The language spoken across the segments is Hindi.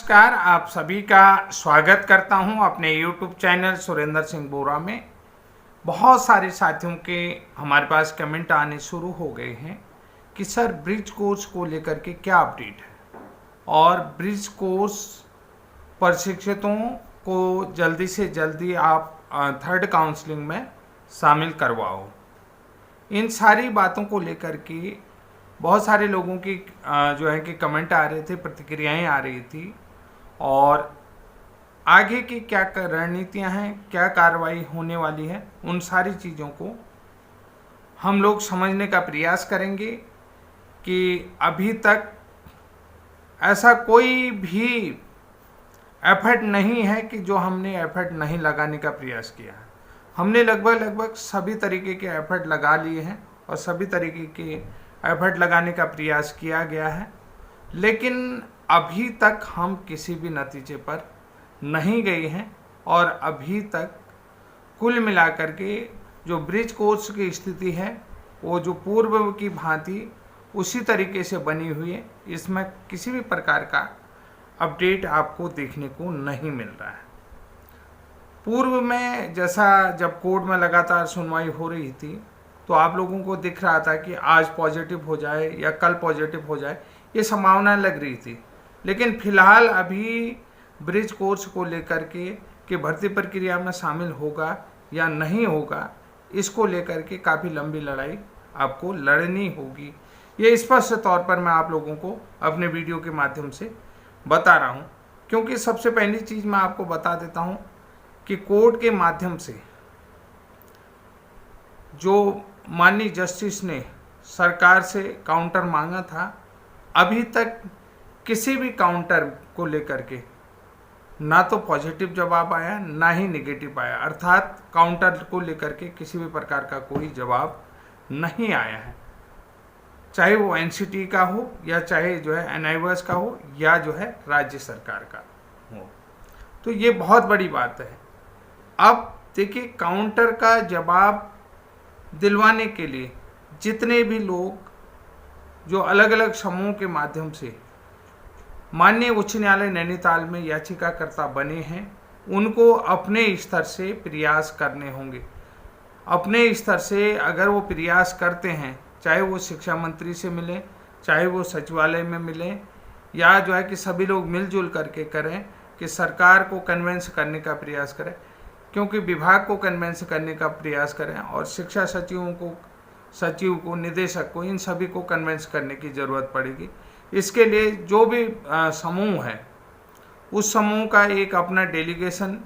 नमस्कार, आप सभी का स्वागत करता हूं अपने YouTube चैनल सुरेंद्र सिंह बोरा में। बहुत सारे साथियों के हमारे पास कमेंट आने शुरू हो गए हैं कि सर ब्रिज कोर्स को लेकर के क्या अपडेट है और ब्रिज कोर्स प्रशिक्षितों को जल्दी से जल्दी आप थर्ड काउंसलिंग में शामिल करवाओ। इन सारी बातों को लेकर के बहुत सारे लोगों की जो है कि कमेंट आ रहे थे, प्रतिक्रियाएं आ रही थी और आगे की क्या रणनीतियां हैं, क्या कार्रवाई होने वाली है, उन सारी चीज़ों को हम लोग समझने का प्रयास करेंगे कि अभी तक ऐसा कोई भी एफर्ट नहीं है कि जो हमने एफर्ट नहीं लगाने का प्रयास किया है। हमने लगभग सभी तरीके के एफर्ट लगा लिए हैं और सभी तरीके के एफर्ट लगाने का प्रयास किया गया है, लेकिन अभी तक हम किसी भी नतीजे पर नहीं गए हैं और अभी तक कुल मिलाकर के जो ब्रिज कोर्स की स्थिति है वो जो पूर्व की भांति उसी तरीके से बनी हुई है। इसमें किसी भी प्रकार का अपडेट आपको देखने को नहीं मिल रहा है। पूर्व में जैसा जब कोर्ट में लगातार सुनवाई हो रही थी तो आप लोगों को दिख रहा था कि आज पॉजिटिव हो जाए या कल पॉजिटिव हो जाए, ये संभावना लग रही थी। लेकिन फिलहाल अभी ब्रिज कोर्स को लेकर के कि भर्ती प्रक्रिया में शामिल होगा या नहीं होगा, इसको लेकर के काफ़ी लंबी लड़ाई आपको लड़नी होगी। ये स्पष्ट तौर पर मैं आप लोगों को अपने वीडियो के माध्यम से बता रहा हूँ, क्योंकि सबसे पहली चीज़ मैं आपको बता देता हूँ कि कोर्ट के माध्यम से जो माननीय जस्टिस ने सरकार से काउंटर मांगा था, अभी तक किसी भी काउंटर को लेकर के ना तो पॉजिटिव जवाब आया ना ही नेगेटिव आया, अर्थात काउंटर को लेकर के किसी भी प्रकार का कोई जवाब नहीं आया है, चाहे वो एनसीटी का हो या चाहे जो है एनआईओएस का हो या जो है राज्य सरकार का हो। तो ये बहुत बड़ी बात है। अब देखिए, काउंटर का जवाब दिलवाने के लिए जितने भी लोग जो अलग अलग समूह के माध्यम से माननीय उच्च न्यायालय नैनीताल में याचिकाकर्ता बने हैं, उनको अपने स्तर से प्रयास करने होंगे। अपने स्तर से अगर वो प्रयास करते हैं, चाहे वो शिक्षा मंत्री से मिलें, चाहे वो सचिवालय में मिलें, या जो है कि सभी लोग मिलजुल करके करें कि सरकार को कन्विंस करने का प्रयास करें, क्योंकि विभाग को कन्विंस करने का प्रयास करें और शिक्षा सचिव को निदेशक को, इन सभी को कन्विंस करने की ज़रूरत पड़ेगी। इसके लिए जो भी समूह है उस समूह का एक अपना डेलीगेशन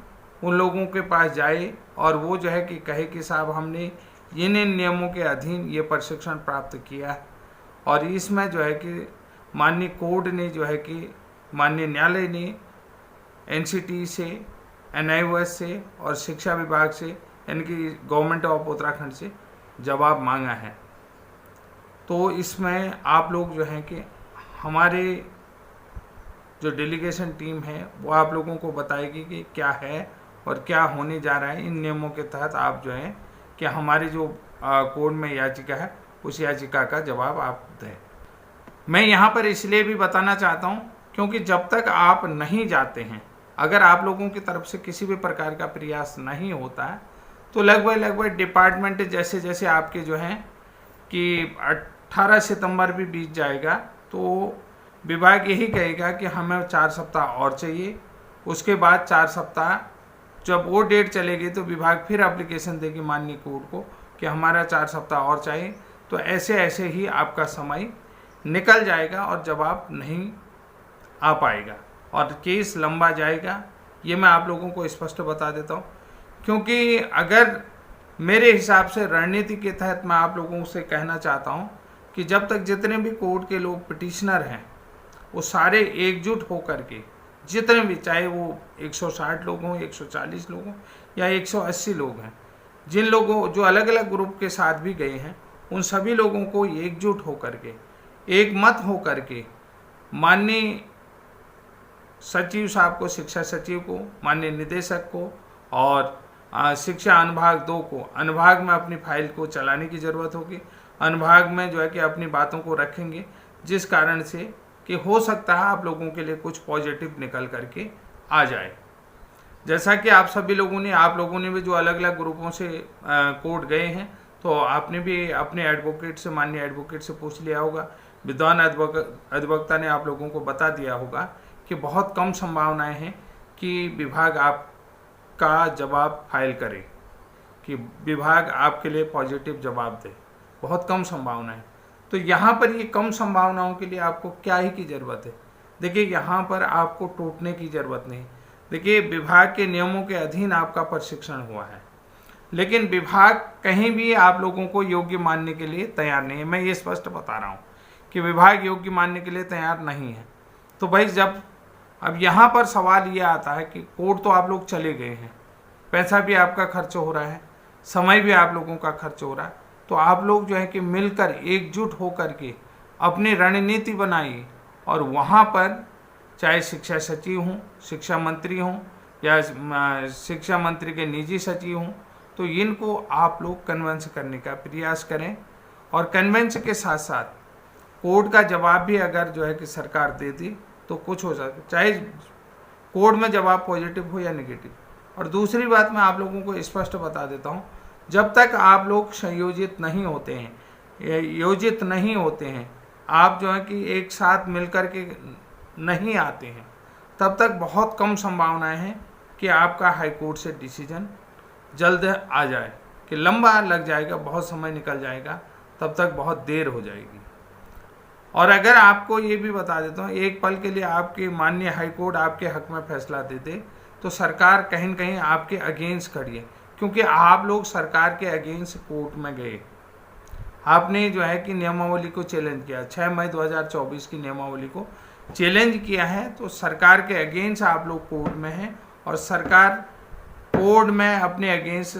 उन लोगों के पास जाए और वो जो है कि कहे कि साहब हमने इन नियमों के अधीन ये प्रशिक्षण प्राप्त किया है और इसमें जो है कि माननीय कोर्ट ने जो है कि माननीय न्यायालय ने एनसीटी से, एनआईओएस से और शिक्षा विभाग से, यानी कि गवर्नमेंट ऑफ उत्तराखंड से जवाब मांगा है। तो इसमें आप लोग जो हैं कि हमारे जो डेलीगेशन टीम है वो आप लोगों को बताएगी कि क्या है और क्या होने जा रहा है। इन नियमों के तहत आप जो है कि हमारी जो कोर्ट में याचिका है उस याचिका का जवाब आप दें। मैं यहाँ पर इसलिए भी बताना चाहता हूँ क्योंकि जब तक आप नहीं जाते हैं, अगर आप लोगों की तरफ से किसी भी प्रकार का प्रयास नहीं होता है, तो लगभग डिपार्टमेंट जैसे जैसे आपके जो हैं कि 18 सितंबर भी बीत जाएगा तो विभाग यही कहेगा कि हमें 4 सप्ताह और चाहिए। उसके बाद 4 सप्ताह जब वो डेट चलेगी तो विभाग फिर एप्लीकेशन देगी माननीय कोर्ट को कि हमारा 4 सप्ताह और चाहिए। तो ऐसे ही आपका समय निकल जाएगा और जवाब नहीं आ पाएगा और केस लंबा जाएगा। ये मैं आप लोगों को स्पष्ट बता देता हूँ, क्योंकि अगर मेरे हिसाब से रणनीति के तहत मैं आप लोगों से कहना चाहता हूँ कि जब तक जितने भी कोर्ट के लोग पिटिशनर हैं वो सारे एकजुट होकर के, जितने भी, चाहे वो 160 लोग हों, 140 लोग हों या 180 लोग हैं, जिन लोगों जो अलग अलग ग्रुप के साथ भी गए हैं, उन सभी लोगों को एकजुट होकर के, एक मत होकर के माननीय सचिव साहब को, शिक्षा सचिव को, माननीय निदेशक को और शिक्षा अनुभाग 2 को, अनुभाग में अपनी फाइल को चलाने की ज़रूरत होगी। अनुभाग में जो है कि अपनी बातों को रखेंगे, जिस कारण से कि हो सकता है आप लोगों के लिए कुछ पॉजिटिव निकल करके आ जाए। जैसा कि आप सभी लोगों ने, आप लोगों ने भी जो अलग अलग ग्रुपों से कोर्ट गए हैं, तो आपने भी अपने एडवोकेट से, माननीय एडवोकेट से पूछ लिया होगा, विद्वान अधिवक्ता ने आप लोगों को बता दिया होगा कि बहुत कम संभावनाएं हैं कि विभाग आपका जवाब फाइल करे, कि विभाग आपके लिए पॉजिटिव जवाब दे, बहुत कम संभावना है। तो यहाँ पर ये कम संभावनाओं के लिए आपको क्या ही की ज़रूरत है? देखिए, यहाँ पर आपको टूटने की ज़रूरत नहीं। देखिए, विभाग के नियमों के अधीन आपका प्रशिक्षण हुआ है, लेकिन विभाग कहीं भी आप लोगों को योग्य मानने के लिए तैयार नहीं है। मैं ये स्पष्ट बता रहा हूँ कि विभाग योग्य मानने के लिए तैयार नहीं है। तो भाई, जब अब यहाँ पर सवाल ये आता है कि कोर्ट तो आप लोग चले गए हैं, पैसा भी आपका खर्च हो रहा है, समय भी आप लोगों का खर्च हो रहा है, तो आप लोग जो है कि मिलकर एकजुट होकर के अपनी रणनीति बनाइए और वहाँ पर चाहे शिक्षा सचिव हों, शिक्षा मंत्री हों या शिक्षा मंत्री के निजी सचिव हों, तो इनको आप लोग कन्विंस करने का प्रयास करें। और कन्विंस के साथ साथ कोर्ट का जवाब भी अगर जो है कि सरकार दे दी तो कुछ हो सकता है, चाहे कोर्ट में जवाब पॉजिटिव हो या नेगेटिव। और दूसरी बात मैं आप लोगों को स्पष्ट बता देता हूँ, जब तक आप लोग संयोजित नहीं होते हैं, योजित नहीं होते हैं, आप जो है कि एक साथ मिलकर के नहीं आते हैं, तब तक बहुत कम संभावनाएं हैं कि आपका हाई कोर्ट से डिसीजन जल्द आ जाए, कि लंबा लग जाएगा, बहुत समय निकल जाएगा, तब तक बहुत देर हो जाएगी। और अगर आपको ये भी बता देता हूँ, एक पल के लिए आपके माननीय हाई कोर्ट आपके हक में फैसला दे दे तो सरकार कहीं न कहीं आपके अगेंस्ट खड़ी है, क्योंकि आप लोग सरकार के अगेंस्ट कोर्ट में गए। आपने जो है कि नियमावली को चैलेंज किया, 6 मई 2024 की नियमावली को चैलेंज किया है, तो सरकार के अगेंस्ट आप लोग कोर्ट में हैं और सरकार कोर्ट में अपने अगेंस्ट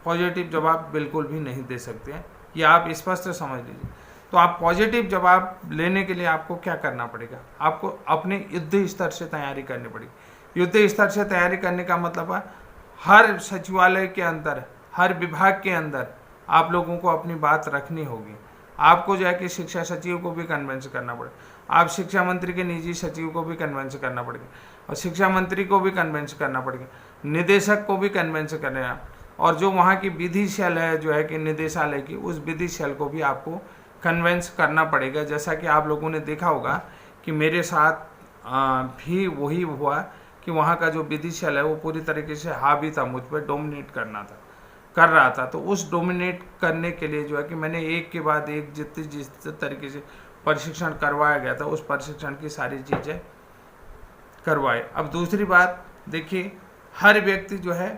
पॉजिटिव जवाब बिल्कुल भी नहीं दे सकते हैं, ये आप स्पष्ट समझ लीजिए। तो आप पॉजिटिव जवाब लेने के लिए आपको क्या करना पड़ेगा? आपको अपने युद्ध स्तर से तैयारी करनी पड़ेगी। युद्ध स्तर से तैयारी करने का मतलब है हर सचिवालय के अंदर, हर विभाग के अंदर आप लोगों को अपनी बात रखनी होगी। आपको जो है कि शिक्षा सचिव को भी कन्विंस करना पड़ेगा, आप शिक्षा मंत्री के निजी सचिव को भी कन्विंस करना पड़ेगा, और शिक्षा मंत्री को भी कन्विंस करना पड़ेगा, निदेशक को भी कन्विंस करना, और जो वहाँ की विधि सेल है जो है कि निदेशालय की, उस विधि सेल को भी आपको कन्विंस करना पड़ेगा। जैसा कि आप लोगों ने देखा होगा कि मेरे साथ भी वही हुआ कि वहाँ का जो विधि सेल है वो पूरी तरीके से हावी था, मुझ पर डोमिनेट कर रहा था। तो उस डोमिनेट करने के लिए जो है कि मैंने एक के बाद एक जिस तरीके से प्रशिक्षण करवाया गया था, उस प्रशिक्षण की सारी चीज़ें करवाए। अब दूसरी बात देखिए, हर व्यक्ति जो है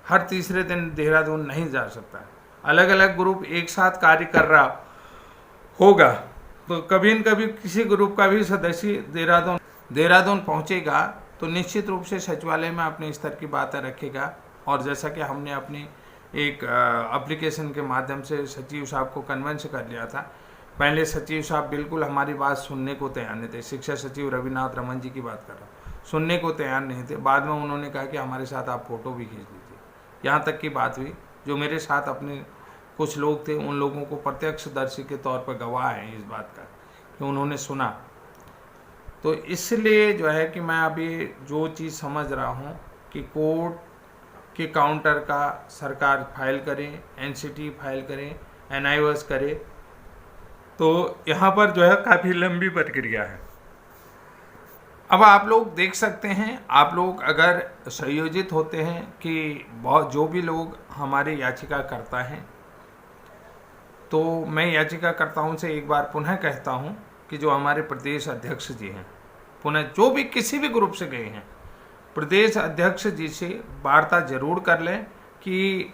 हर तीसरे दिन देहरादून नहीं जा सकता है, अलग अलग ग्रुप एक साथ कार्य कर रहा होगा, तो कभी न कभी किसी ग्रुप का भी सदस्य देहरादून पहुंचेगा, तो निश्चित रूप से सचिवालय में अपने स्तर की बातें रखेगा। और जैसा कि हमने अपनी एक एप्लीकेशन के माध्यम से सचिव साहब को कन्विंस कर लिया था, पहले सचिव साहब बिल्कुल हमारी बात सुनने को तैयार नहीं थे, शिक्षा सचिव रविनाथ रमन जी की बात कर रहा हूँ, सुनने को तैयार नहीं थे। बाद में उन्होंने कहा कि हमारे साथ आप फोटो भी खींच लीजिए, यहाँ तक की बात हुई। जो मेरे साथ अपने कुछ लोग थे, उन लोगों को प्रत्यक्षदर्शी के तौर पर गवाह है इस बात का कि उन्होंने सुना। तो इसलिए जो है कि मैं अभी जो चीज़ समझ रहा हूँ कि कोर्ट के काउंटर का सरकार फाइल करे, एनसीटी फाइल करे, एनआईओएस करे, तो यहाँ पर जो है काफ़ी लंबी प्रक्रिया है। अब आप लोग देख सकते हैं, आप लोग अगर संयोजित होते हैं कि बहुत जो भी लोग हमारे याचिका करता हैं, तो मैं याचिकाकर्ताओं से एक बार पुनः कहता हूं कि जो हमारे प्रदेश अध्यक्ष जी हैं, पुनः जो भी किसी भी ग्रुप से गए हैं, प्रदेश अध्यक्ष जी से वार्ता जरूर कर लें। कि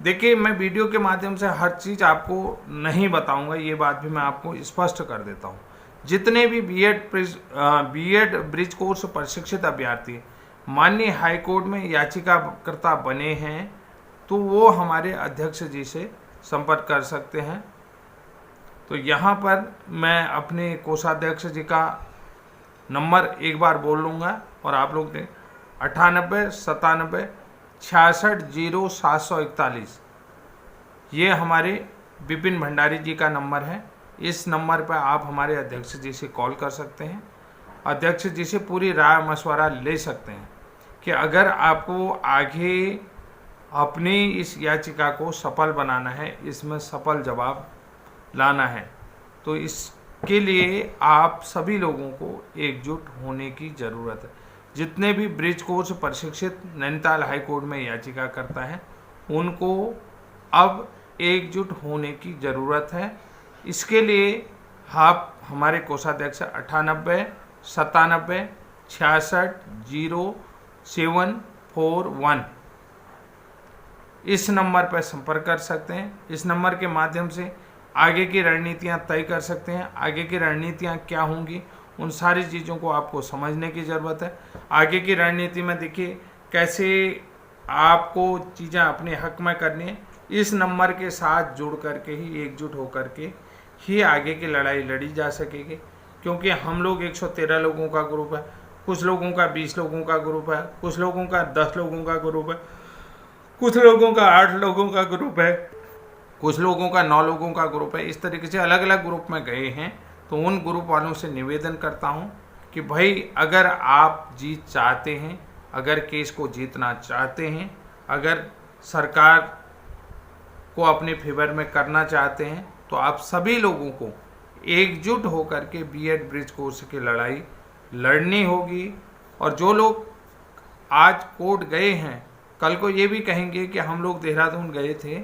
देखिए, मैं वीडियो के माध्यम से हर चीज़ आपको नहीं बताऊंगा, ये बात भी मैं आपको स्पष्ट कर देता हूं। जितने भी बीएड ब्रिज कोर्स प्रशिक्षित अभ्यर्थी माननीय हाई कोर्ट में याचिकाकर्ता बने हैं, तो वो हमारे अध्यक्ष जी से संपर्क कर सकते हैं। तो यहाँ पर मैं अपने कोषाध्यक्ष जी का नंबर एक बार बोल लूँगा और आप लोग दें, 98 97 66 0741। ये हमारे विपिन भंडारी जी का नंबर है, इस नंबर पर आप हमारे अध्यक्ष जी से कॉल कर सकते हैं, अध्यक्ष जी से पूरी राय मशवरा ले सकते हैं कि अगर आपको आगे अपनी इस याचिका को सफल बनाना है, इसमें सफल जवाब लाना है, तो इसके लिए आप सभी लोगों को एकजुट होने की ज़रूरत है। जितने भी ब्रिज कोर्स प्रशिक्षित नैनीताल हाई कोर्ट में याचिका करता है, उनको अब एकजुट होने की ज़रूरत है। इसके लिए आप हमारे कोषाध्यक्ष 98 97 66 0741 इस नंबर पर संपर्क कर सकते हैं। इस नंबर के माध्यम से आगे की रणनीतियां तय कर सकते हैं। आगे की रणनीतियां क्या होंगी, उन सारी चीज़ों को आपको समझने की ज़रूरत है। आगे की रणनीति में देखिए कैसे आपको चीज़ें अपने हक में करनी है। इस नंबर के साथ जुड़ करके ही, एकजुट होकर के ही आगे की लड़ाई लड़ी जा सकेगी, क्योंकि हम लोग 113 लोगों का ग्रुप है, कुछ लोगों का 20 लोगों का ग्रुप है, कुछ लोगों का 10 लोगों का ग्रुप है, कुछ लोगों का 8 लोगों का ग्रुप है, कुछ लोगों का 9 लोगों का ग्रुप है। इस तरीके से अलग अलग ग्रुप में गए हैं। तो उन ग्रुप वालों से निवेदन करता हूं कि भाई अगर आप जीत चाहते हैं, अगर केस को जीतना चाहते हैं, अगर सरकार को अपने फेवर में करना चाहते हैं, तो आप सभी लोगों को एकजुट होकर के बीएड ब्रिज कोर्स की लड़ाई लड़नी होगी। और जो लोग आज कोर्ट गए हैं, कल को ये भी कहेंगे कि हम लोग देहरादून गए थे,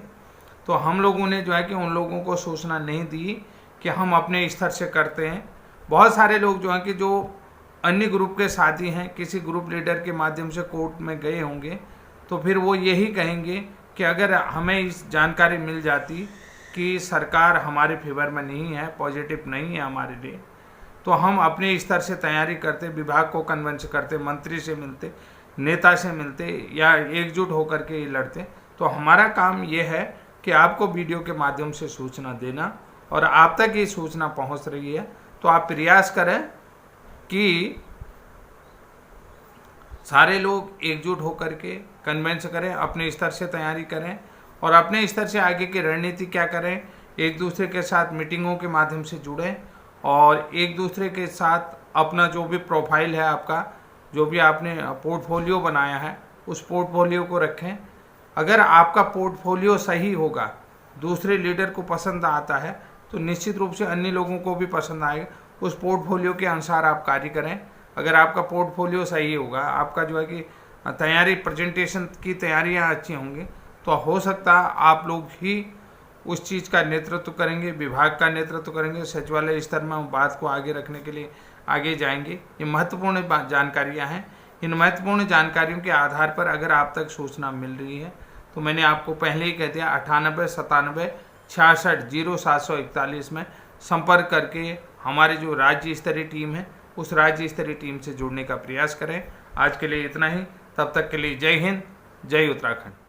तो हम लोगों ने जो है कि उन लोगों को सूचना नहीं दी कि हम अपने स्तर से करते हैं। बहुत सारे लोग जो हैं कि जो अन्य ग्रुप के साथी हैं, किसी ग्रुप लीडर के माध्यम से कोर्ट में गए होंगे, तो फिर वो यही कहेंगे कि अगर हमें इस जानकारी मिल जाती कि सरकार हमारे फेवर में नहीं है, पॉजिटिव नहीं है हमारे लिए, तो हम अपने स्तर से तैयारी करते, विभाग को कन्विंस करते, मंत्री से मिलते, नेता से मिलते या एकजुट होकर के लड़ते। तो हमारा काम ये है कि आपको वीडियो के माध्यम से सूचना देना, और आप तक ये सूचना पहुंच रही है तो आप प्रयास करें कि सारे लोग एकजुट होकर के कन्विंस करें, अपने स्तर से तैयारी करें और अपने स्तर से आगे की रणनीति क्या करें। एक दूसरे के साथ मीटिंगों के माध्यम से जुड़ें और एक दूसरे के साथ अपना जो भी प्रोफाइल है, आपका जो भी आपने पोर्टफोलियो बनाया है, उस पोर्टफोलियो को रखें। अगर आपका पोर्टफोलियो सही होगा, दूसरे लीडर को पसंद आता है, तो निश्चित रूप से अन्य लोगों को भी पसंद आएगा। उस पोर्टफोलियो के अनुसार आप कार्य करें। अगर आपका पोर्टफोलियो सही होगा, आपका जो है कि तैयारी, प्रेजेंटेशन की तैयारियां अच्छी होंगी, तो हो सकता है आप लोग ही उस चीज़ का नेतृत्व करेंगे, विभाग का नेतृत्व करेंगे, सचिवालय स्तर में बात को आगे रखने के लिए आगे जाएंगे। ये महत्वपूर्ण जानकारियाँ हैं। इन महत्वपूर्ण जानकारियों के आधार पर अगर आप तक सूचना मिल रही है, तो मैंने आपको पहले ही कह दिया 98 97 66 0741 में संपर्क करके हमारे जो राज्य स्तरीय टीम है, उस राज्य स्तरीय टीम से जुड़ने का प्रयास करें। आज के लिए इतना ही। तब तक के लिए जय हिंद, जय उत्तराखंड।